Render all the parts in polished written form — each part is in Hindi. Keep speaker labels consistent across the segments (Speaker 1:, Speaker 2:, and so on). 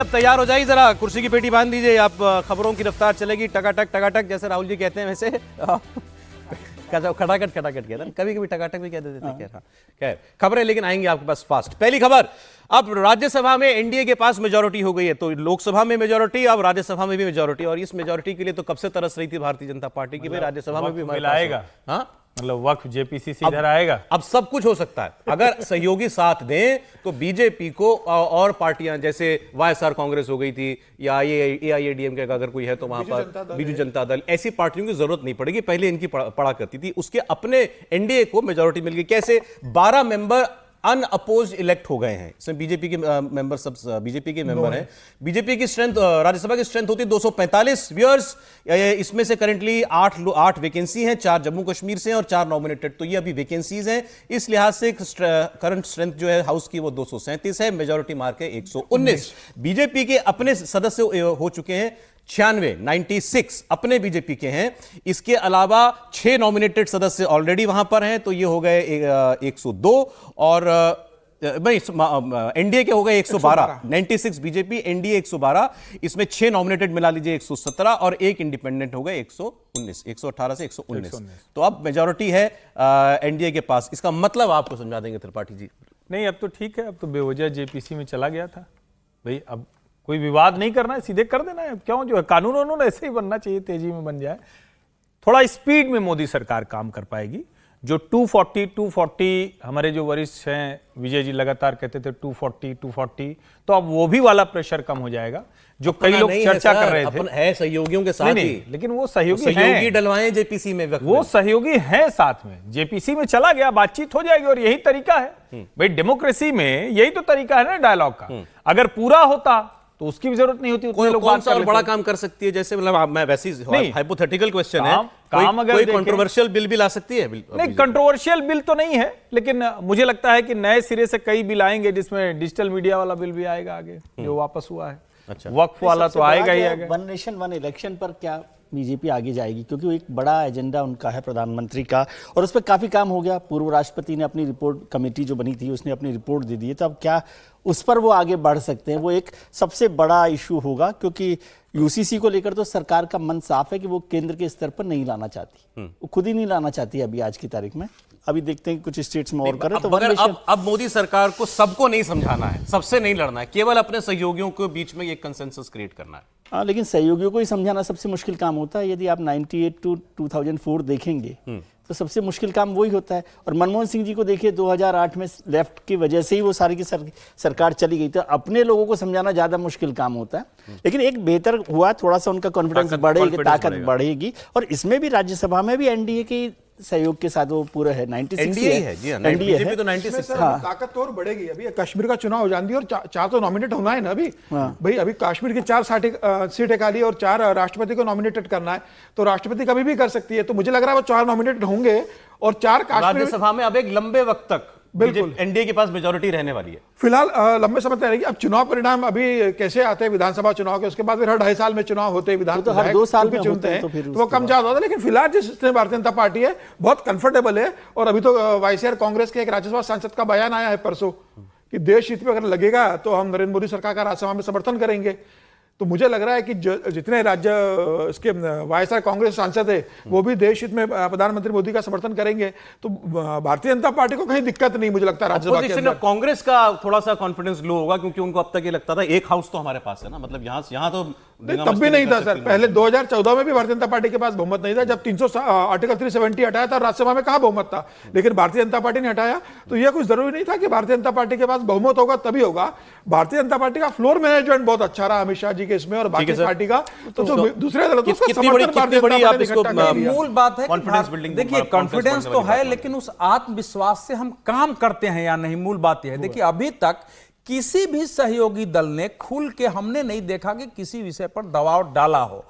Speaker 1: अब तैयार हो जाइए, जरा कुर्सी की पेटी बांध दीजिए। आप खबरों की रफ्तार चलेगी टकाटक, जैसे राहुल जी कहते हैं वैसे। खटाखट कहते हैं, कभी कभी टकाटक भी कह देते हैं। खैर खबरें लेकिन आएंगी आपके पास फास्ट। पहली खबर, अब राज्यसभा में एनडीए के पास मेजोरिटी हो गई है, तो लोकसभा में मेजोरिटी, अब राज्यसभा में भी मेजोरिटी। और इस मेजोरिटी के लिए तो कब से तरस रही थी भारतीय जनता पार्टी की, भाई राज्यसभा में भी
Speaker 2: मिलाएगा।
Speaker 1: हाँ,
Speaker 2: मतलब वक्फ जेपीसी से इधर आएगा।
Speaker 1: अब सब कुछ हो सकता है अगर सहयोगी साथ दें तो। बीजेपी को और पार्टियां जैसे वाईएसआर कांग्रेस हो गई थी, या एआईएडीएमके का अगर कोई है तो वहां पर बीजू जनता दल, ऐसी पार्टियों की जरूरत नहीं पड़ेगी। पहले इनकी पड़ा करती थी, उसके अपने एनडीए को मेजोरिटी मिल गई। कैसे? 12 मेंबर अनअपोज्ड इलेक्ट हो गए हैं। इसमें बीजेपी के मेंबर सब बीजेपी के मेंबर हैं। बीजेपी की स्ट्रेंथ, राज्यसभा की स्ट्रेंथ होती है 245 व्यूअर्स। इसमें से करंटली 8 वैकेंसी हैं, 4 जम्मू कश्मीर से हैं और 4 नॉमिनेटेड। तो ये अभी वैकेंसीज हैं। इस लिहाज से करंट स्ट्रेंथ जो है हाउस की वो 237 है, मेजोरिटी मार्क है 119। बीजेपी के अपने सदस्य हो चुके हैं 96 अपने बीजेपी के हैं। इसके अलावा 6 नॉमिनेटेड सदस्य ऑलरेडी वहां पर हैं, तो ये हो गए 102। और एनडीए के हो गए 112। 96 बीजेपी, एनडीए 112। इसमें 6 नॉमिनेटेड मिला लीजिए 117 और 1 इंडिपेंडेंट हो गए 119। 118 से 119। तो अब मेजोरिटी है एनडीए के पास। इसका मतलब आपको समझा देंगे त्रिपाठी जी।
Speaker 2: नहीं, अब तो ठीक है, अब तो बेवजह जेपीसी में चला गया था भाई। अब कोई विवाद नहीं करना है, सीधे कर देना है। क्यों? जो है कानून वानून ऐसे ही बनना चाहिए, तेजी में बन जाए। थोड़ा स्पीड में मोदी सरकार काम कर पाएगी। जो 240 हमारे जो वरिष्ठ हैं, विजय जी लगातार कहते थे 240, तो अब वो भी वाला प्रेशर कम हो जाएगा। जो कई लोग चर्चा कर रहे थे
Speaker 1: है सहयोगियों के साथ ही,
Speaker 2: लेकिन वो सहयोगी
Speaker 1: डलवाएं जेपीसी में,
Speaker 2: वो सहयोगी हैं साथ में। जेपीसी में चला गया, बातचीत हो जाएगी। और यही तरीका है भाई, डेमोक्रेसी में यही तो तरीका है ना डायलॉग का। अगर पूरा होता तो उसकी भी जरूरत नहीं होती।
Speaker 1: कौन सा और बड़ा काम कर सकती है? जैसे मतलब मैं वैसे ही हाइपोथेटिकल क्वेश्चन है, कोई कंट्रोवर्शियल बिल भी ला सकती है?
Speaker 2: नहीं, कंट्रोवर्शियल बिल तो नहीं है, लेकिन मुझे लगता है कि नए सिरे से कई बिल आएंगे, जिसमें डिजिटल मीडिया वाला बिल भी आएगा आगे, जो वापस हुआ है।
Speaker 1: अच्छा,
Speaker 2: वक्फ वाला तो आएगा ही आएगा।
Speaker 3: वन नेशन वन इलेक्शन पर क्या बीजेपी आगे जाएगी? क्योंकि वो एक बड़ा एजेंडा उनका है प्रधानमंत्री का, और उस पर काफ़ी काम हो गया। पूर्व राष्ट्रपति ने अपनी रिपोर्ट, कमेटी जो बनी थी उसने अपनी रिपोर्ट दे दी है। तो अब क्या उस पर वो आगे बढ़ सकते हैं? वो एक सबसे बड़ा इशू होगा, क्योंकि यूसीसी को लेकर तो सरकार का मन साफ है कि वो केंद्र के स्तर पर नहीं लाना चाहती। वो खुद ही नहीं लाना चाहती अभी आज की तारीख में। अभी देखते हैं कि कुछ स्टेट्स में और करें तो
Speaker 1: अब मोदी सरकार को सबको नहीं समझाना है, सबसे नहीं लड़ना है, केवल अपने सहयोगियों के बीच में एक कंसेंसस क्रिएट करना है।
Speaker 3: हाँ, लेकिन सहयोगियों को ही समझाना सबसे मुश्किल काम होता है। यदि आप 98 to 2004 देखेंगे तो सबसे मुश्किल काम वही होता है। और मनमोहन सिंह जी को देखिए, 2008 में लेफ्ट की वजह से ही वो सारी की सरकार चली गई। तो अपने लोगों को समझाना ज़्यादा मुश्किल काम होता है। लेकिन एक बेहतर हुआ, थोड़ा सा उनका कॉन्फिडेंस बढ़ेगी, ताकत बढ़ेगी। और इसमें भी राज्यसभा में भी एनडीए के सहयोग के साथ वो पूरा है। 96
Speaker 1: एनडीए है जी, एनडीए है तो 96।
Speaker 4: ताकत तो और बढ़ेगी। अभी कश्मीर का चुनाव हो जाती है और 4 तो नॉमिनेट होना है ना अभी। भाई अभी कश्मीर की 4 सीटें खाली और 4 राष्ट्रपति को नॉमिनेटेड करना है, तो राष्ट्रपति कभी भी कर सकती है। तो मुझे लग रहा है वो 4 नॉमिनेटेड होंगे और 4
Speaker 1: राज्यसभा में अब एक लंबे वक्त तक बिल्कुल एनडीए के पास मेजोरिटी रहने वाली है।
Speaker 4: फिलहाल लंबे समय तक रहेगी। अब चुनाव परिणाम अभी कैसे आते हैं विधानसभा चुनाव के, उसके बाद फिर हर 2.5 साल में चुनाव होते हैं,
Speaker 3: विधानसभा हर 2 साल में
Speaker 4: चुनते हैं, तो वो कम ज्यादा होता है। लेकिन फिलहाल जिसने भारतीय जनता पार्टी है बहुत कंफर्टेबल है। और अभी तो वाईसीआर कांग्रेस के एक राज्यसभा सांसद का बयान आया है परसों कि देश हित में अगर लगेगा तो हम नरेंद्र मोदी सरकार का राज्यसभा में समर्थन करेंगे। तो मुझे लग रहा है कि जितने राज्य इसके वाईएसआर कांग्रेस सांसद है वो भी देश हित में प्रधानमंत्री मोदी का समर्थन करेंगे। तो भारतीय जनता पार्टी को कहीं दिक्कत नहीं मुझे लगता है राज्यसभा के अंदर।
Speaker 1: कांग्रेस का थोड़ा सा कॉन्फिडेंस लो होगा, क्योंकि उनको अब तक ये लगता था एक हाउस तो हमारे पास है ना, मतलब यहाँ तो
Speaker 4: तब भी नहीं था सर। पहले 2014 में भी भारतीय जनता पार्टी के पास बहुमत नहीं था, जब आर्टिकल 370 हटाया था, राज्यसभा में कहां बहुमत था। लेकिन भारतीय जनता पार्टी ने हटाया, तो यह कुछ जरूरी नहीं था कि भारतीय जनता पार्टी के पास बहुमत होगा तभी होगा। भारतीय जनता पार्टी का फ्लोर मैनेजमेंट बहुत अच्छा रहा अमित शाह जी के इसमें, और बाकी पार्टी का तो जो दूसरे दल है उसका समर्थन।
Speaker 5: मूल बात है कॉन्फिडेंस बिल्डिंग। देखिए कॉन्फिडेंस तो है, लेकिन उस आत्मविश्वास से हम काम करते हैं या नहीं, मूल बात यह है। देखिए अभी तक किसी भी सहयोगी दल ने खुल के हमने नहीं देखा कि किसी विषय पर दबाव डाला हो।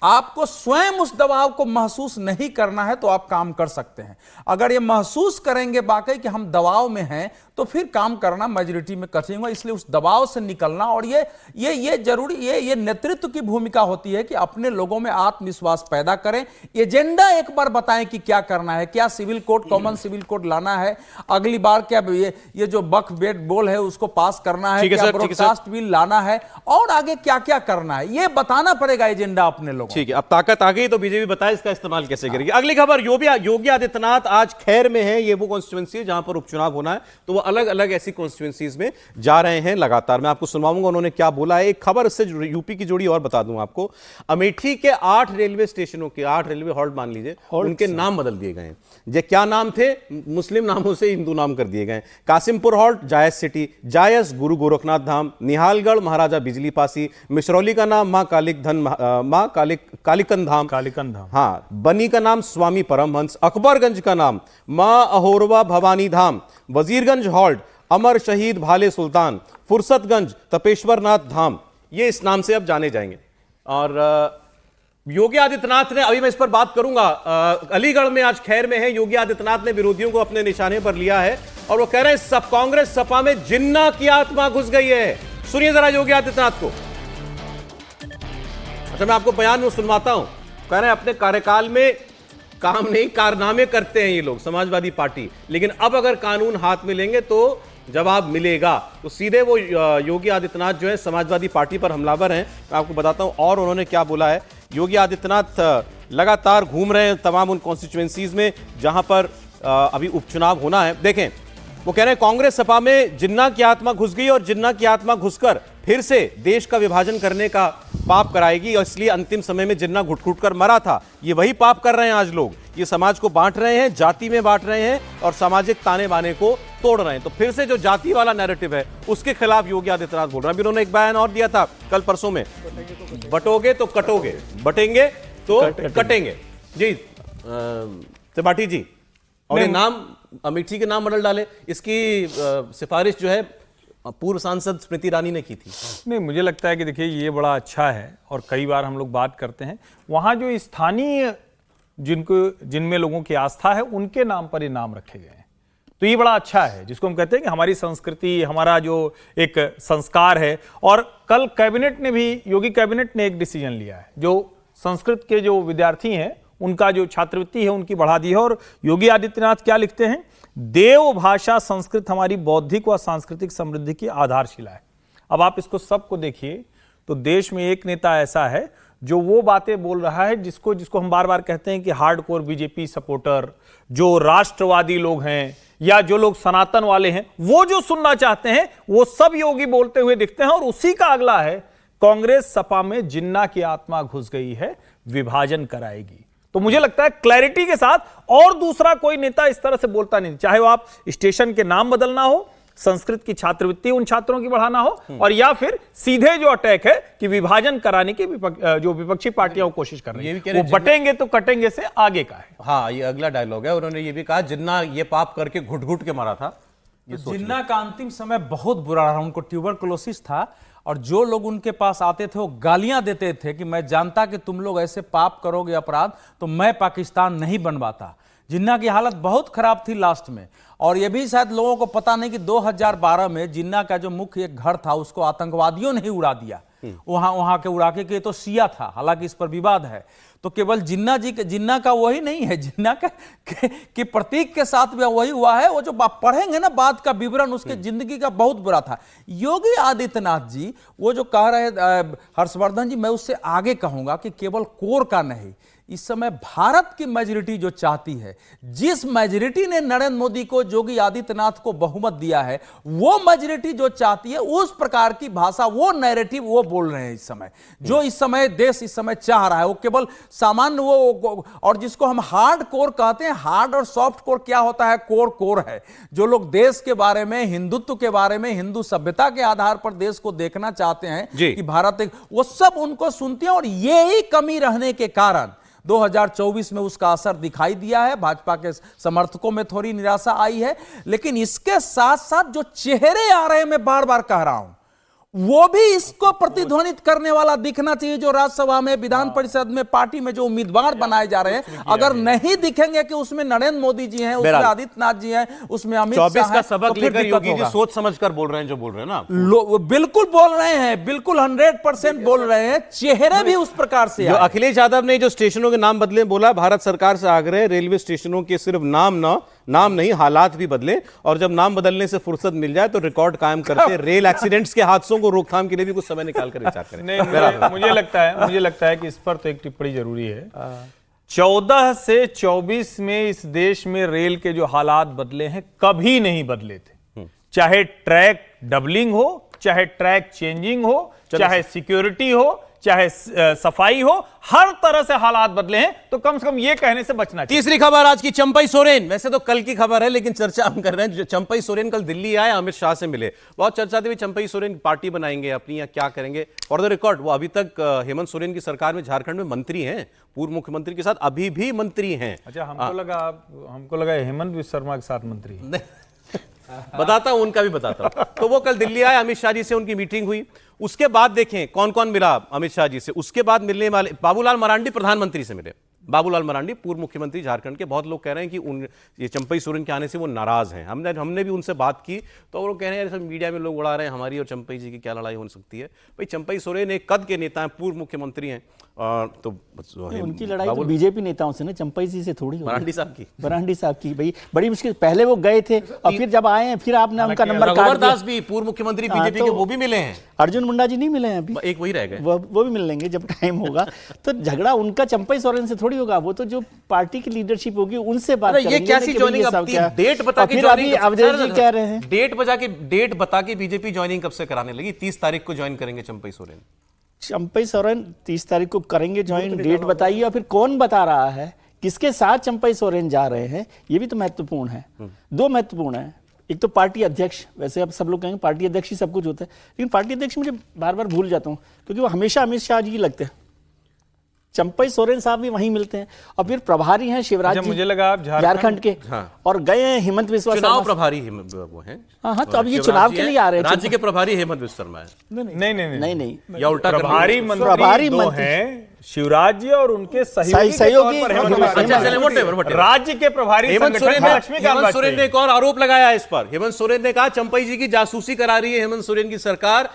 Speaker 5: आपको स्वयं उस दबाव को महसूस नहीं करना है तो आप काम कर सकते हैं। अगर ये महसूस करेंगे वाकई कि हम दबाव में हैं तो फिर काम करना मेजॉरिटी में कठिन होगा। इसलिए उस दबाव से निकलना, और ये जरूरी, ये नेतृत्व की भूमिका होती है कि अपने लोगों में आत्मविश्वास पैदा करें, एजेंडा एक बार बताएं कि क्या करना है, क्या civil code, common civil code लाना है, अगली बार क्या ये जो बख बेट बोल है उसको पास करना है, क्या ब्रॉडकास्ट बिल लाना है, और आगे क्या क्या करना है, ये बताना पड़ेगा एजेंडा अपने लोगों।
Speaker 1: ठीक है, अब ताकत आ गई तो बीजेपी बताए इसका इस्तेमाल कैसे करेगी। अगली खबर, योगी आदित्यनाथ आज खैर में है, ये वो कॉन्स्टिट्यूएंसी है जहां पर उपचुनाव होना है, तो वो अलग अलग ऐसी कॉन्स्टिट्यूएंसीज में जा रहे हैं लगातार। मैं आपको सुनवाऊंगा उन्होंने क्या बोला है। एक खबर इससे यूपी की जोड़ी और बता दूं आपको, अमेठी के 8 रेलवे स्टेशनों के 8 रेलवे हॉल्ट मान लीजिए, उनके नाम बदल दिए गए हैं। ये क्या नाम थे? मुस्लिम नामों से हिंदू नाम कर दिए गए। कासिमपुर हॉल्ट जायस सिटी, जायस गुरु गोरखनाथ धाम, निहालगढ़ महाराजा बिजली पासी, मिश्रौली का नाम मां कालिकन धाम, हाँ, बनी का नाम स्वामी परमहंस, अकबरगंज का नाम मां अहोरवा भवानी धाम, वजीरगंज हॉल्ट अमर शहीद भाले सुल्तान, फुर्सतगंज तपेश्वरनाथ धाम, ये इस नाम से अब जाने जाएंगे। और योगी आदित्यनाथ ने, अभी मैं इस पर बात करूंगा, अलीगढ़ में आज खैर में है, योगी आदित्यनाथ ने विरोधियों को अपने निशाने पर लिया है और वो कह रहे हैं सब कांग्रेस सपा में जिन्ना की आत्मा घुस गई है। सुनिए जरा योगी आदित्यनाथ को। अच्छा, मैं आपको बयान में सुनवाता हूं। कह रहे हैं अपने कार्यकाल में काम नहीं, कारनामे करते हैं ये लोग, समाजवादी पार्टी, लेकिन अब अगर कानून हाथ में लेंगे तो जवाब मिलेगा। तो सीधे वो योगी आदित्यनाथ जो है समाजवादी पार्टी पर हमलावर हैं। मैं आपको बताता हूं और उन्होंने क्या बोला है। योगी आदित्यनाथ लगातार घूम रहे हैं तमाम उन कॉन्स्टिट्यूएंसीज में जहां पर अभी उपचुनाव होना है। देखें, वो कह रहे हैं कांग्रेस सपा में जिन्ना की आत्मा घुस गई और जिन्ना की आत्मा घुसकर फिर से देश का विभाजन करने का पाप कराएगी, और इसलिए अंतिम समय में जिन्ना घुट घुट कर मरा था। ये वही पाप कर रहे हैं आज लोग, ये समाज को बांट रहे हैं, जाति में बांट रहे हैं और सामाजिक ताने बाने को तोड़ रहे हैं। तो फिर से जो जाति वाला नैरेटिव है उसके खिलाफ योगी आदित्यनाथ बोल रहे हैं। अभी उन्होंने एक बयान और दिया था कल परसों में, बटोगे तो कटोगे, बटेंगे तो कटेंगे। जी त्रिपाठी जी, और ये नाम अमेठी के नाम बदल डाले, इसकी सिफारिश जो है पूर्व सांसद स्मृति ईरानी ने की थी।
Speaker 2: नहीं, मुझे लगता है कि देखिए ये बड़ा अच्छा है, और कई बार हम लोग बात करते हैं वहाँ जो स्थानीय जिनमें लोगों की आस्था है उनके नाम पर ये नाम रखे गए हैं, तो ये बड़ा अच्छा है, जिसको हम कहते हैं कि हमारी संस्कृति, हमारा जो एक संस्कार है। और कल कैबिनेट ने भी, योगी कैबिनेट ने एक डिसीजन लिया है, जो संस्कृत के जो विद्यार्थी हैं उनका जो छात्रवृत्ति है उनकी बढ़ा दी है। और योगी आदित्यनाथ क्या लिखते हैं, देव भाषा संस्कृत हमारी बौद्धिक व सांस्कृतिक समृद्धि की आधारशिला है। अब आप इसको सबको देखिए तो देश में एक नेता ऐसा है जो वो बातें बोल रहा है जिसको हम बार बार कहते हैं कि हार्डकोर बीजेपी सपोर्टर, जो राष्ट्रवादी लोग हैं या जो लोग सनातन वाले हैं, वो जो सुनना चाहते हैं वो सब योगी बोलते हुए दिखते हैं। और उसी का अगला है, कांग्रेस सपा में जिन्ना की आत्मा घुस गई है, विभाजन कराएगी। तो मुझे लगता है क्लैरिटी के साथ, और दूसरा कोई नेता इस तरह से बोलता नहीं, चाहे वो आप स्टेशन के नाम बदलना हो, संस्कृत की छात्रवृत्ति उन छात्रों की बढ़ाना हो, और या फिर सीधे जो अटैक है कि विभाजन कराने की जो विपक्षी पार्टियां कोशिश कर रही है, वो बटेंगे तो कटेंगे से आगे का है।
Speaker 1: हाँ, ये अगला डायलॉग है। उन्होंने ये भी कहा जिन्ना ये पाप करके घुट घुट के मारा था।
Speaker 5: जिन्ना का अंतिम समय बहुत बुरा रहा, उनको ट्यूबरकुलोसिस था, और जो लोग उनके पास आते थे वो गालियां देते थे कि मैं जानता कि तुम लोग ऐसे पाप करोगे अपराध तो मैं पाकिस्तान नहीं बनवाता। जिन्ना की हालत बहुत खराब थी लास्ट में। और यह भी शायद लोगों को पता नहीं कि 2012 में जिन्ना का जो मुख्य एक घर था उसको आतंकवादियों ने ही उड़ा दिया, वहां के उड़ा के तो शिया था, हालांकि इस पर विवाद है। तो केवल जिन्ना का वही नहीं है, जिन्ना के प्रतीक के साथ भी वही हुआ है। वो जो पढ़ेंगे ना बाद का विवरण, उसके जिंदगी का बहुत बुरा था। योगी आदित्यनाथ जी वो जो कह रहे हर्षवर्धन जी, मैं उससे आगे कहूंगा कि केवल कोर का नहीं, इस समय भारत की मेजॉरिटी जो चाहती है, जिस मेजॉरिटी ने नरेंद्र मोदी को, योगी आदित्यनाथ को बहुमत दिया है, वो मेजॉरिटी जो चाहती है उस प्रकार की भाषा, वो नैरेटिव वो बोल रहे हैं इस समय। जो इस समय देश इस समय चाह रहा है वो केवल सामान्य वो, और जिसको हम हार्ड कोर कहते हैं, हार्ड और सॉफ्ट कोर क्या होता है, कोर है। जो लोग देश के बारे में, हिंदुत्व के बारे में, हिंदू सभ्यता के आधार पर देश को देखना चाहते हैं कि भारत एक, वो सब उनको सुनते हैं। और यही कमी रहने के कारण 2024 में उसका असर दिखाई दिया है। भाजपा के समर्थकों में थोड़ी निराशा आई है, लेकिन इसके साथ साथ जो चेहरे आ रहे हैं, मैं बार बार कह रहा हूं, वो भी इसको प्रतिध्वनित करने वाला दिखना चाहिए। जो राज्यसभा में, विधान परिषद में, पार्टी में जो उम्मीदवार बनाए जा रहे हैं, अगर नहीं दिखेंगे कि उसमें नरेंद्र मोदी जी हैं, उसमें आदित्यनाथ जी हैं, उसमें अमित शाह
Speaker 1: 24 का
Speaker 5: हैं,
Speaker 1: सबक
Speaker 5: तो फिर
Speaker 1: लेकर
Speaker 5: दिक्कत
Speaker 1: योगी जी
Speaker 5: होगा।
Speaker 1: सोच समझकर बोल रहे हैं, जो बोल रहे हैं ना।
Speaker 5: बिल्कुल बोल रहे हैं, बिल्कुल 100% बोल रहे हैं। चेहरे भी उस प्रकार से
Speaker 1: जो
Speaker 5: आए।
Speaker 1: अखिलेश यादव ने जो स्टेशनों के नाम बदले बोला, भारत सरकार से आग्रह है रेलवे स्टेशनों के सिर्फ नाम नहीं हालात भी बदले, और जब नाम बदलने से फुर्सत मिल जाए तो रिकॉर्ड कायम करते रेल एक्सीडेंट्स के हादसों को रोकथाम के लिए भी कुछ समय निकाल कर विचार करें।
Speaker 2: नहीं, मुझे लगता है कि इस पर तो एक टिप्पणी जरूरी है। 14 से 24 में इस देश में रेल के जो हालात बदले हैं, कभी नहीं बदले थे। चाहे ट्रैक डबलिंग हो, चाहे ट्रैक चेंजिंग हो, चाहे सिक्योरिटी हो, चाहे सफाई हो, हर तरह से हालात बदले हैं। तो कम से कम ये कहने से बचना चाहिए।
Speaker 1: तीसरी खबर आज की, चंपई सोरेन। वैसे तो कल की खबर है, लेकिन चर्चा हम कर रहे हैं। चंपई सोरेन कल दिल्ली आए, अमित शाह से मिले, बहुत चर्चा थी चंपई सोरेन पार्टी बनाएंगे अपनी या क्या करेंगे। फॉर द रिकॉर्ड, वो अभी तक हेमंत सोरेन की सरकार में झारखंड में मंत्री हैं, पूर्व मुख्यमंत्री के साथ अभी भी मंत्री हैं।
Speaker 2: अच्छा, हमको लगा हेमंत विश्व शर्मा के साथ मंत्री हैं।
Speaker 1: बताता हूं, उनका भी बताता हूं। तो वो कल दिल्ली आए, अमित शाह जी से उनकी मीटिंग हुई। उसके बाद देखें कौन कौन मिला अमित शाह जी से। उसके बाद मिलने वाले बाबूलाल मरांडी प्रधानमंत्री से मिले। बाबूलाल मरांडी पूर्व मुख्यमंत्री झारखंड के, बहुत लोग कह रहे हैं कि ये चंपई सोरेन के आने से वो नाराज हैं। हमने भी उनसे बात की तो वो कह रहे हैं मीडिया में लोग उड़ा रहे हैं हमारी और चंपई जी की क्या लड़ाई हो सकती है। भाई चंपई सोरेन एक कद के नेता हैं, पूर्व मुख्यमंत्री हैं, तो
Speaker 3: उनकी लड़ाई तो बीजेपी नेताओं से ना, चंपई जी से थोड़ी होगी।
Speaker 1: मरांडी साहब की
Speaker 3: भाई बड़ी मुश्किल। पहले वो गए थे और फिर जब आए हैं फिर आपने उनका नंबर काट दिया।
Speaker 1: दास भी पूर्व मुख्यमंत्री बीजेपी के, वो भी मिले हैं।
Speaker 3: अर्जुन मुंडा जी नहीं मिले हैं अभी,
Speaker 1: एक वही रह गए,
Speaker 3: वो भी मिल लेंगे जब टाइम होगा। तो झगड़ा उनका चंपई सोरेन से थोड़ी होगा, वो तो जो पार्टी की लीडरशिप होगी उनसे बात करेंगे।
Speaker 1: ये क्या सी ज्वाइनिंग, डेट बता के
Speaker 3: अभी अवधेश जी कह रहे हैं
Speaker 1: डेट बता के बीजेपी ज्वाइनिंग कब से कराने लगी? 30 तारीख को ज्वाइन करेंगे चंपई सोरेन।
Speaker 3: चंपई सोरेन 30 तारीख को करेंगे ज्वाइन, डेट बताइए। और फिर कौन बता रहा है, किसके साथ चंपई सोरेन जा रहे हैं, ये भी तो महत्वपूर्ण है। दो महत्वपूर्ण है, एक तो पार्टी अध्यक्ष। वैसे अब सब लोग कहेंगे पार्टी अध्यक्ष ही सब कुछ होता है, लेकिन पार्टी अध्यक्ष मुझे बार बार भूल जाता हूँ, क्योंकि वो हमेशा अमित शाह जी लगते हैं। चंपई सोरेन साहब भी वहीं मिलते हैं। और फिर प्रभारी हैं शिवराज जी,
Speaker 2: मुझे लगा आप
Speaker 3: झारखंड के। और गए हैं हेमंत विश्व शर्मा,
Speaker 1: चुनाव प्रभारी वो हैं।
Speaker 3: हाँ, तो अब ये चुनाव के लिए आ रहे हैं।
Speaker 1: राज्य के प्रभारी हेमंत विश्व शर्मा है।
Speaker 2: नहीं,
Speaker 1: या उल्टा
Speaker 2: प्रभारी मंत्री हैं शिवराज जी और उनके सहयोगी राज्य के प्रभारी
Speaker 1: हेमंत सोरेन ने एक और आरोप लगाया इस पर। हेमंत सोरेन ने कहा चंपई जी की जासूसी करा रही है हेमंत सोरेन की सरकार।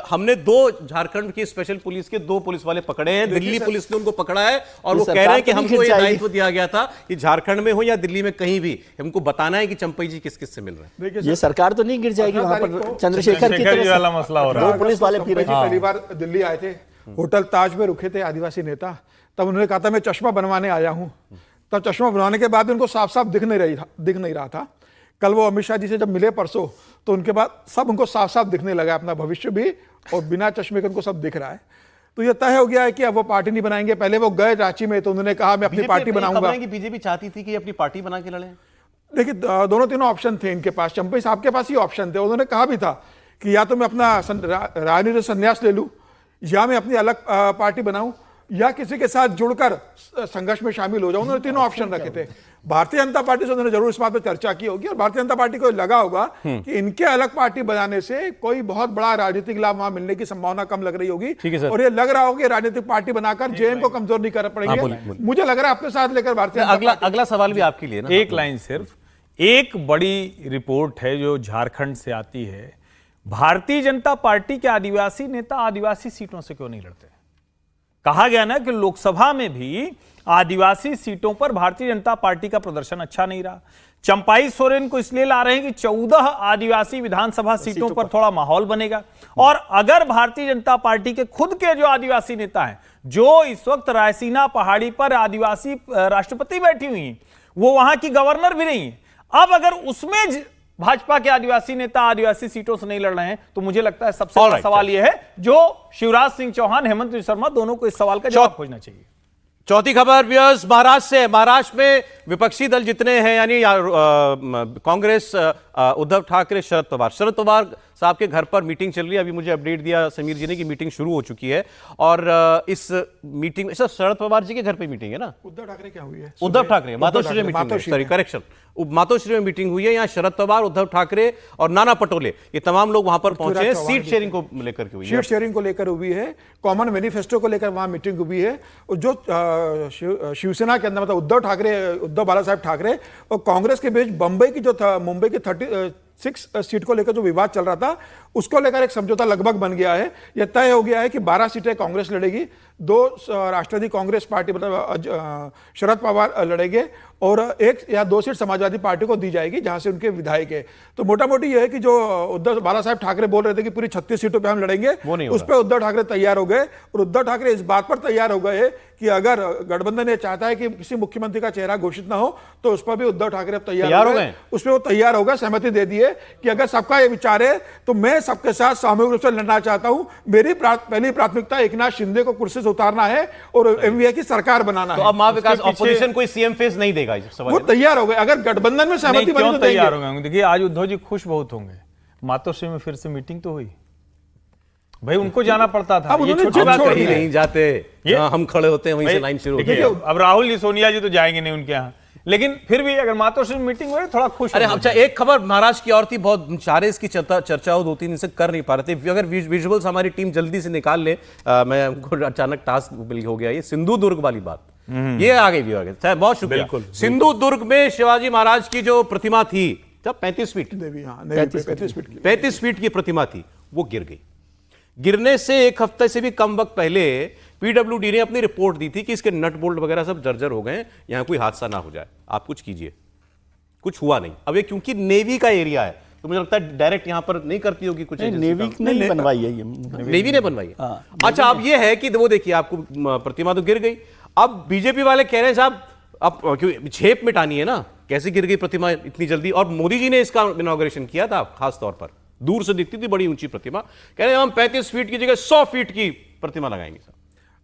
Speaker 1: हमने 2 झारखंड की स्पेशल पुलिस के 2 पुलिस वाले पकड़े हैं, दिल्ली पुलिस ने उनको पकड़ा है, और वो कह रहे हैं कि हमको ये दायित्व दिया गया था कि झारखंड में हो या दिल्ली में कहीं भी हमको बताना है कि चंपई जी किस किस से मिल रहे हैं।
Speaker 3: ये सरकार तो नहीं गिर जाएगी वहां पर चंद्रशेखर की तरह
Speaker 2: वाला मसला हो रहा है।
Speaker 3: 2 पुलिस वाले फिर
Speaker 4: पहली बार दिल्ली आए थे, होटल ताज में रुके थे आदिवासी नेता। तब उन्होंने कहा था मैं चश्मा बनवाने आया हूं। तब चश्मा बनवाने के बाद उनको साफ साफ दिख नहीं रहा था। कल वो अमित शाह जी से जब मिले परसों, तो उनके बाद सब उनको साफ साफ दिखने लगा, अपना भविष्य भी और बिना चश्मे के उनको सब दिख रहा है। तो ये तय हो गया है कि अब वो पार्टी नहीं बनाएंगे। पहले वो गए रांची में, तो उन्होंने कहा मैं अपनी पार्टी बनाऊंगा।
Speaker 1: बीजेपी चाहती थी कि अपनी पार्टी बना के लड़े।
Speaker 4: देखिए, दोनों तीनों ऑप्शन थे इनके पास, चंपई साहब के पास ही ऑप्शन थे। उन्होंने कहा भी था कि या तो मैं अपना राजनीतिक संन्यास ले लूं, या मैं अपनी अलग पार्टी बनाऊं, या किसी के साथ जुड़कर संघर्ष में शामिल हो जाऊं। उन्होंने तीनों ऑप्शन रखे थे। भारतीय जनता पार्टी से उन्होंने जरूर इस बात पर चर्चा की होगी, और भारतीय जनता पार्टी को लगा होगा कि इनके अलग पार्टी बनाने से कोई बहुत बड़ा राजनीतिक लाभ वहां मिलने की संभावना कम लग रही होगी। और ये लग रहा होगा कि राजनीतिक पार्टी बनाकर जेएम को कमजोर नहीं कर पड़ेंगे। मुझे लग रहा है अपने साथ लेकर भारतीय
Speaker 1: अगला सवाल भी आपके लिए ना,
Speaker 2: एक लाइन सिर्फ। एक बड़ी रिपोर्ट है जो झारखंड से आती है, भारतीय जनता पार्टी के आदिवासी नेता आदिवासी सीटों से क्यों नहीं लड़ते? कहा गया ना कि लोकसभा में भी आदिवासी सीटों पर भारतीय जनता पार्टी का प्रदर्शन अच्छा नहीं रहा। चंपई सोरेन को इसलिए ला रहे हैं कि 14 आदिवासी विधानसभा सीटों पर थोड़ा माहौल बनेगा। और अगर भारतीय जनता पार्टी के खुद के जो आदिवासी नेता हैं, जो इस वक्त रायसीना पहाड़ी पर आदिवासी राष्ट्रपति बैठी हुई हैं, वो वहां की गवर्नर भी नहीं है, अब अगर उसमें भाजपा के आदिवासी नेता आदिवासी सीटों से नहीं लड़ रहे हैं, तो मुझे लगता है सबसे बड़ा सवाल यह है जो शिवराज सिंह चौहान, हेमंत विश्व शर्मा दोनों को इस सवाल का जवाब खोजना चाहिए।
Speaker 1: चौथी खबर व्यूअर्स महाराष्ट्र से। महाराष्ट्र में विपक्षी दल जितने हैं, यानी कांग्रेस, उद्धव ठाकरे, शरद पवार साहब के घर पर मीटिंग चल रही है। अभी मुझे अपडेट दिया समीर जी ने कि मीटिंग शुरू हो चुकी है और इस मीटिंग में सर शरद पवार जी के घर पे मीटिंग है ना?
Speaker 4: उद्धव ठाकरे क्या हुई है?
Speaker 1: उद्धव ठाकरे मातोश्री में मीटिंग, सॉरी करेक्शन, मातोश्री में मीटिंग हुई है। यहाँ शरद पवार, उद्धव ठाकरे और नाना पटोले ये तमाम लोग वहां पर पहुंचे हैं। सीट शेयरिंग को लेकर के हुई है,
Speaker 4: सीट शेयरिंग को लेकर हुई है, कॉमन मैनिफेस्टो को लेकर वहां मीटिंग हुई है। और जो शिवसेना के अंदर मतलब उद्धव ठाकरे, उद्धव बाला साहब ठाकरे और कांग्रेस के बीच मुंबई की 36 सीट को लेकर जो विवाद चल रहा था उसको लेकर एक समझौता लगभग बन गया है। यह तय हो गया है कि 12 सीटें कांग्रेस लड़ेगी, 2 राष्ट्रवादी कांग्रेस पार्टी मतलब शरद पवार लड़ेंगे और 1 या 2 सीट समाजवादी पार्टी को दी जाएगी जहां से उनके विधायक है। तो मोटा मोटी यह है कि जो उद्धव बाला साहब ठाकरे बोल रहे थे कि पूरी 36 सीटों पे हम लड़ेंगे, उस पर उद्धव ठाकरे तैयार हो गए। और उद्धव ठाकरे इस बात पर तैयार हो गए कि अगर गठबंधन ये चाहता है कि किसी मुख्यमंत्री का चेहरा घोषित ना हो तो उस पर भी उद्धव ठाकरे अब तैयार हो गए। उस पर वो तैयार होगा, सहमति दे दी है कि अगर सबका ये विचार है तो मैं सबके साथ सामूहिक रूप से लड़ना चाहता हूं। मेरी पहली प्राथमिकता एकनाथ शिंदे को कुर्सी से उतारना है और एमवीए की सरकार बनाना है।
Speaker 1: तो अब महाविकास ऑपोजिशन कोई सीएम फेस नहीं देगा,
Speaker 4: वो तैयार हो गए। अगर गठबंधन में सहमति बनी तो
Speaker 2: तैयार हो गए। देखिए आज उद्धव जी खुश बहुत होंगे, मातोश्री में फिर से मीटिंग तो हुई। भाई उनको जाना पड़ता था, ये छोटी बात
Speaker 1: नहीं जाते, हम खड़े होते हैं वहीं से लाइन शुरू होती है।
Speaker 2: अब राहुल जी सोनिया जी तो जाएंगे नहीं उनके यहाँ, लेकिन फिर भी अगर मातोश्री में मीटिंग हुई थोड़ा खुश।
Speaker 1: अरे अच्छा, एक खबर महाराष्ट्र की और थी, बहुत सारे इसकी चर्चा हो 2-3 दिन से कर नहीं पा रहे थे। अगर विजुअल्स हमारी टीम जल्दी से निकाल ले, मैं हमको अचानक टास्क हो गया। ये सिंधुदुर्ग वाली बात, ये आ गई भी आ गई। बहुत शुक्रिया। सिंधुदुर्ग में शिवाजी महाराज की जो प्रतिमा थी, जब 35 फीट की प्रतिमा थी, वो गिर गई। गिरने से 1 हफ्ते से भी कम वक्त पहले पीडब्ल्यूडी ने अपनी रिपोर्ट दी थी कि इसके नट बोल्ट वगैरह सब जर्जर हो गए, यहां कोई हादसा ना हो जाए, आप कुछ कीजिए। कुछ हुआ नहीं। अब ये क्योंकि नेवी का एरिया है तो मुझे लगता है डायरेक्ट यहां पर नहीं करती होगी कुछ।
Speaker 3: नेवी ने बनवाई है ये,
Speaker 1: नेवी ने बनवाई है। अच्छा, अब ये है कि वो देखिए आपको प्रतिमा तो गिर गई। अब बीजेपी वाले कह रहे हैं साहब अब क्यों झेप मिटानी है ना, कैसे गिर गई प्रतिमा इतनी जल्दी। और मोदी जी ने इसका इनॉग्रेशन किया था, खास तौर पर दूर से दिखती थी बड़ी ऊंची प्रतिमा, कह रहे हैं हम 35 फीट की जगह 100 फीट की प्रतिमा लगाएंगे।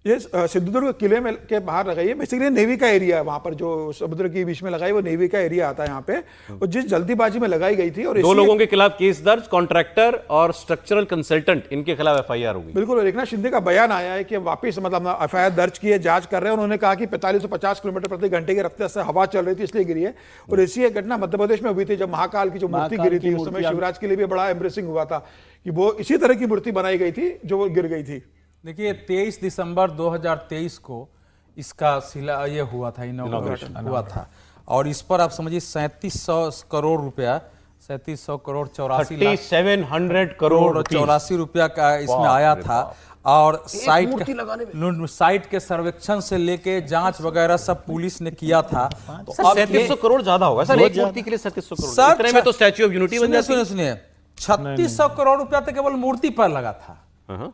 Speaker 4: ये सिंधुदुर्ग किले में के बाहर लगाई है, बेसिकली नेवी का एरिया है। वहां पर जो समुद्र के बीच में लगाई वो नेवी का एरिया आता है यहाँ पे, और जिस जल्दीबाजी में लगाई गई थी। और
Speaker 1: 2 लोगों के खिलाफ केस दर्ज, कॉन्ट्रैक्टर और स्ट्रक्चरल कंसल्टेंट, इनके खिलाफ एफआईआर होगी।
Speaker 4: बिल्कुल। एकनाथ शिंदे का बयान आया है कि वापिस मतलब एफआईआर दर्ज की है, जांच कर रहे हैं। उन्होंने कहा कि 45 से 50 किलोमीटर प्रति घंटे की रफ्तार से हवा चल रही थी इसलिए गिरी है। और ऐसी एक घटना मध्य प्रदेश में हुई थी जब महाकाल की जो मूर्ति गिरी थी, उस समय शिवराज के लिए भी बड़ा एम्ब्रेसिंग हुआ था कि वो इसी तरह की मूर्ति बनाई गई थी जो वो गिर गई थी।
Speaker 5: देखिए 23 दिसंबर 2023 को इसका ये हुआ था, इनॉग्रेशन हुआ था। और इस पर आप समझिए 3700 करोड़ रुपया, 3700 करोड़
Speaker 1: 3700 करोड़
Speaker 5: 84 रुपया का इसमें आया था। और साइट के सर्वेक्षण से लेके जांच वगैरह सब पुलिस ने किया था।
Speaker 1: तो 3700 करोड़ ज्यादा होगा सर एक मूर्ति के लिए। 3700 करोड़ इतने में तो स्टैच्यू ऑफ यूनिटी बन जाती है।
Speaker 5: सुनिए 3600 करोड़ रुपया तो केवल मूर्ति पर लगा था,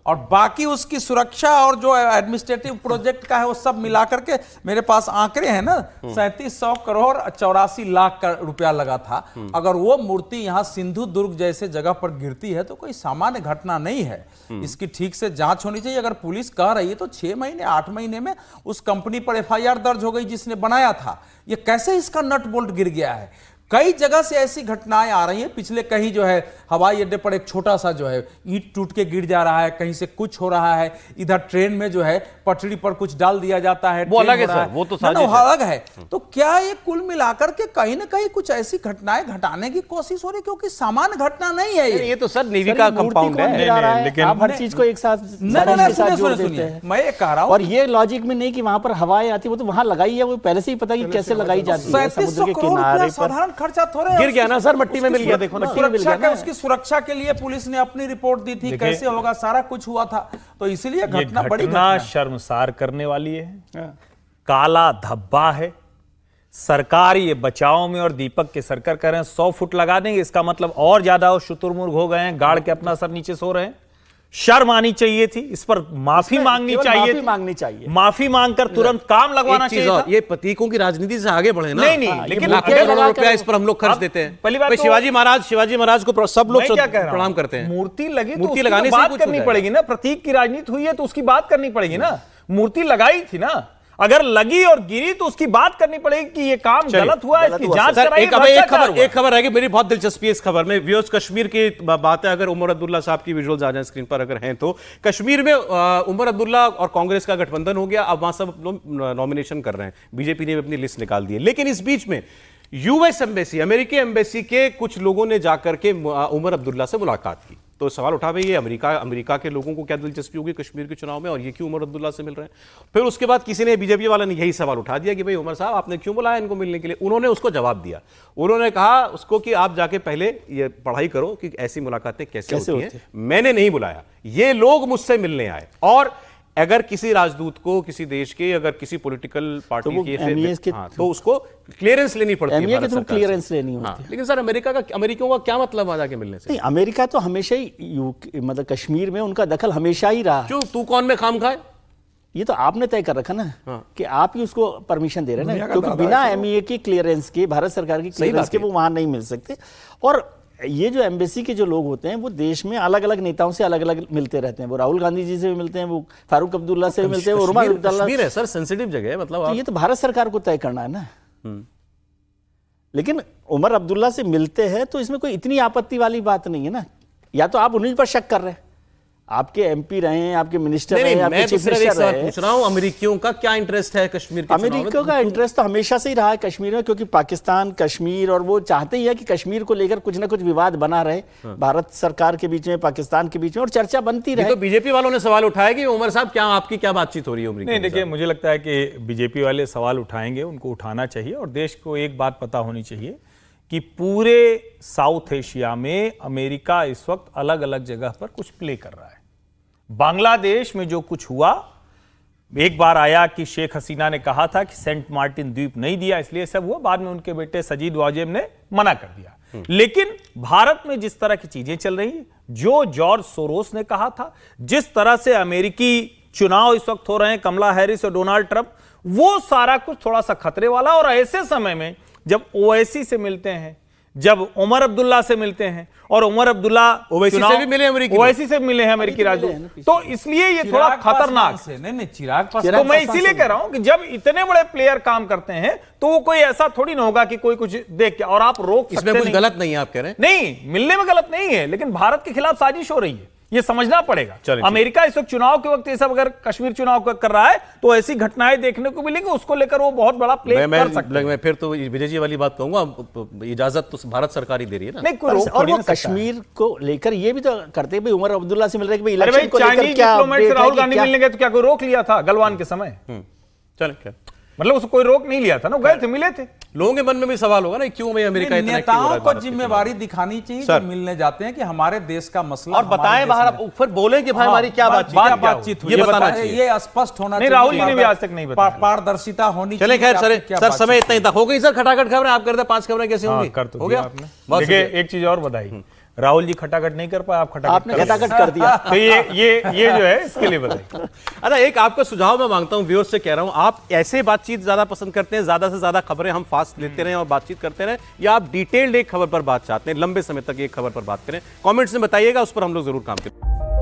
Speaker 5: और बाकी उसकी सुरक्षा और जो एडमिनिस्ट्रेटिव प्रोजेक्ट का है वो सब मिलाकर के मेरे पास आंकड़े हैं ना, 3700 करोड़ 84 लाख का रुपया लगा था। अगर वो मूर्ति यहाँ सिंधुदुर्ग जैसे जगह पर गिरती है तो कोई सामान्य घटना नहीं है। इसकी ठीक से जांच होनी चाहिए। अगर पुलिस कह रही है तो 6 महीने 8 महीने में उस कंपनी पर एफआईआर दर्ज हो गई जिसने बनाया था। ये कैसे इसका नट बोल्ट गिर गया है। कई जगह से ऐसी घटनाएं आ रही हैं। पिछले कहीं जो है हवाई अड्डे पर एक छोटा सा जो है ईंट टूट के गिर जा रहा है, कहीं से कुछ हो रहा है। इधर ट्रेन में जो है पटरी पर कुछ डाल दिया जाता है,
Speaker 1: वो अलग है सर, वो तो
Speaker 5: अलग है। तो क्या ये कुल मिलाकर के कहीं ना कहीं कुछ ऐसी घटनाएं घटाने की कोशिश हो रही, क्योंकि सामान्य घटना नहीं है ये
Speaker 1: तो सर नेवी का कंपाउंड है।
Speaker 3: लेकिन आप हर चीज को एक साथ
Speaker 5: सुनिए, मैं ये कह रहा हूं,
Speaker 3: और ये लॉजिक में नहीं कि वहां पर हवाएं आती, वो तो वहां लगाई है, वो पहले से ही पता कि कैसे लगाई जाती है। समुद्र के किनारे
Speaker 5: साधारण खर्चा थोड़े
Speaker 1: गिर गया ना सर, मट्टी में मिल गया। देखो ना,
Speaker 5: उसकी सुरक्षा के लिए पुलिस ने अपनी रिपोर्ट दी थी, कैसे होगा सारा कुछ हुआ था। तो इसलिए घटना बड़ी
Speaker 2: शर्मसार करने वाली है, काला धब्बा है। सरकार ये बचाव में और दीपक के सरकार कह रहे हैं 100 फुट लगा देंगे, इसका मतलब और ज्यादा शुतुरमुर्ग हो गए हैं, गाड़ के अपना सर नीचे सो रहे हैं। शर्म आनी चाहिए थी, इस पर माफी मांगनी चाहिए, माफी मांगकर तुरंत काम लगवाना चाहिए था।
Speaker 1: ये प्रतीकों की राजनीति से आगे बढ़े ना।
Speaker 2: नहीं, लेकिन
Speaker 1: लाखों करोड़ रुपया इस पर हम लोग खर्च देते हैं।
Speaker 2: पहली बात
Speaker 1: शिवाजी महाराज को सब लोग प्रणाम करते हैं।
Speaker 2: मूर्ति लगी, मूर्ति लगाने से बात करनी पड़ेगी ना। प्रतीक की राजनीति हुई है तो उसकी बात करनी पड़ेगी ना। मूर्ति लगाई थी ना, अगर लगी और गिरी तो उसकी बात करनी पड़ेगी कि ये काम गलत हुआ है, इसकी जांच
Speaker 1: सर,
Speaker 2: कराइए।
Speaker 1: एक खबर है कि मेरी बहुत दिलचस्पी है इस खबर में। व्यूअर्स, कश्मीर की बात है, अगर उमर अब्दुल्ला साहब की विजुअल्स आ जाएं स्क्रीन पर अगर हैं तो, कश्मीर में उमर अब्दुल्ला और कांग्रेस का गठबंधन हो गया, अब वहां सब लोग नॉमिनेशन कर रहे हैं, बीजेपी ने अपनी लिस्ट निकाल दी है। लेकिन इस बीच में यूएस एम्बेसी, अमेरिकी एम्बेसी के कुछ लोगों ने जाकर के उमर अब्दुल्ला से मुलाकात की। तो सवाल उठा भाई, ये अमेरिका के लोगों को क्या दिलचस्पी होगी कश्मीर के चुनाव में, और ये क्यों उमर अब्दुल्ला से मिल रहे हैं? फिर उसके बाद किसी ने, बीजेपी वाला ने यही सवाल उठा दिया कि भाई उमर साहब आपने क्यों बुलाया इनको मिलने के लिए? उन्होंने उसको जवाब दिया, उन्होंने कहा उसको कि आप जाके पहले ये पढ़ाई करो कि ऐसी मुलाकातें कैसे होती हैं, मैंने नहीं बुलाया, ये लोग मुझसे मिलने आए। और अगर किसी राजदूत को किसी देश के, अगर किसी पॉलिटिकल पार्टी के, तो उसको क्लियरेंस लेनी पड़ती है,
Speaker 3: भारत सरकार क्लियरेंस लेनी होती है।
Speaker 1: लेकिन सर अमेरिकियों का क्या मतलब आ जाके मिलने से?
Speaker 3: नहीं, अमेरिका तो हमेशा ही मतलब कश्मीर में उनका दखल हमेशा ही रहा।
Speaker 1: क्यों, तू कौन में खाम खाए?
Speaker 3: ये तो आपने तय कर रखा ना कि आप ही उसको परमिशन दे रहे हैं ना, क्योंकि बिना एमईए की क्लियरेंस के, भारत सरकार की क्लियरेंस के वो वहां नहीं मिल सकते। और ये जो एम्बेसी के जो लोग होते हैं वो देश में अलग अलग नेताओं से अलग अलग मिलते रहते हैं। वो राहुल गांधी जी से भी मिलते हैं, वो फारूक अब्दुल्ला से भी मिलते हैं, वो उमर अब्दुल्ला।
Speaker 1: कश्मीर है सर, सेंसिटिव जगह है, मतलब
Speaker 3: तो ये तो भारत सरकार को तय करना है ना। लेकिन उमर अब्दुल्ला से मिलते हैं तो इसमें कोई इतनी आपत्ति वाली बात नहीं है ना। या तो आप उन्हीं पर शक कर रहे हैं, आपके एमपी रहे हैं, आपके मिनिस्टर रहे हैं, आपके चीफ मिनिस्टर रहे हैं।
Speaker 1: पूछ रहा हूं अमेरिकियों का क्या इंटरेस्ट है कश्मीर के?
Speaker 3: अमेरिका का इंटरेस्ट तो हमेशा से ही रहा है कश्मीर में, क्योंकि पाकिस्तान कश्मीर, और वो चाहते ही है कि कश्मीर को लेकर कुछ ना कुछ विवाद बना रहे भारत सरकार के बीच में, पाकिस्तान के बीच में, और चर्चा बनती रहे।
Speaker 1: तो बीजेपी वालों ने सवाल उठाया कि उमर साहब क्या आपकी क्या बातचीत हो रही है?
Speaker 2: नहीं, देखिए मुझे लगता है कि बीजेपी वाले सवाल उठाएंगे, उनको उठाना चाहिए। और देश को एक बात पता होनी चाहिए कि पूरे साउथ एशिया में अमेरिका इस वक्त अलग अलग जगह पर कुछ प्ले कर रहा है। बांग्लादेश में जो कुछ हुआ, एक बार आया कि शेख हसीना ने कहा था कि सेंट मार्टिन द्वीप नहीं दिया, इसलिए सब हुआ। बाद में उनके बेटे सजीद वाजेब ने मना कर दिया। लेकिन भारत में जिस तरह की चीजें चल रही हैं, जो जॉर्ज सोरोस ने कहा था, जिस तरह से अमेरिकी चुनाव इस वक्त हो रहे हैं, कमला हैरिस और डोनाल्ड ट्रंप, वो सारा कुछ थोड़ा सा खतरे वाला। और ऐसे समय में जब ओवैसी से मिलते हैं, जब उमर अब्दुल्ला से मिलते हैं, और उमर अब्दुल्ला
Speaker 1: ओवैसी से भी मिले,
Speaker 2: ओवैसी से मिले हैं अमेरिकी राजदूत, तो इसलिए ये थोड़ा खतरनाक है।
Speaker 5: नहीं, चिराग पासवान,
Speaker 2: तो मैं इसीलिए कह रहा हूं कि जब इतने बड़े प्लेयर काम करते हैं तो वो कोई ऐसा थोड़ी ना होगा कि कोई कुछ देख के, और आप रोक सकते
Speaker 1: इसमें कुछ गलत नहीं है आप कह रहे हैं?
Speaker 2: नहीं, मिलने में गलत नहीं है, लेकिन भारत के खिलाफ साजिश हो रही है, ये समझना पड़ेगा। अमेरिका इस वक्त चुनाव के वक्त ये सब अगर कश्मीर चुनाव कर रहा है तो ऐसी घटनाएं देखने को मिलेंगी, उसको लेकर वो बहुत बड़ा प्ले कर सकते हैं।
Speaker 1: मैं फिर तो विजय जी वाली बात कहूंगा, इजाजत तो भारत सरकार ही दे रही है ना।
Speaker 3: नहीं, कोई रोक थोड़ी ना सकता है। कश्मीर को लेकर ये भी तो करते हैं, उमर अब्दुल्ला से मिल रहे हैं, इलेक्शन को लेकर क्या
Speaker 2: राहुल गांधी मिलने गए तो क्या कोई रोक लिया था गलवान के समय?
Speaker 1: चलो, क्या
Speaker 2: मतलब उसको कोई रोक नहीं लिया था ना, गए थे, मिले थे।
Speaker 1: लोगों के मन में भी सवाल होगा ना, क्यों भाई अमेरिका इतना एक्टिव हो रहा है?
Speaker 5: नेताओं को जिम्मेवारी दिखानी चाहिए जो मिलने जाते हैं कि हमारे देश का मसला,
Speaker 1: और बताएं बाहर, फिर बोले कि भाई हमारी क्या बातचीत हुई,
Speaker 5: ये बताना चाहिए, ये स्पष्ट होना चाहिए।
Speaker 2: राहुल जी ने भी आज तक नहीं बताया,
Speaker 5: पारदर्शिता होनी
Speaker 1: चाहिए। चले खैर सर, समय इतना ही था, हो गई सर खटाखट खबरें। आप करते 5 खबरें कैसे होंगी?
Speaker 2: हो गया आपने। देखिए एक चीज और बताई, राहुल जी खटाखट नहीं कर पाए, आप
Speaker 3: खटाखट कर दिया।
Speaker 2: तो ये जो है इसके लिए बताइए।
Speaker 1: अच्छा, एक आपका सुझाव मैं मांगता हूं, व्यूअर्स से कह रहा हूं, आप ऐसे बातचीत ज्यादा पसंद करते हैं, ज्यादा से ज्यादा खबरें हम फास्ट लेते रहें और बातचीत करते रहें, या आप डिटेल्ड एक खबर पर बात चाहते हैं, लंबे समय तक एक खबर पर बात करें? कमेंट्स में बताइएगा, उस पर हम लोग जरूर काम करें।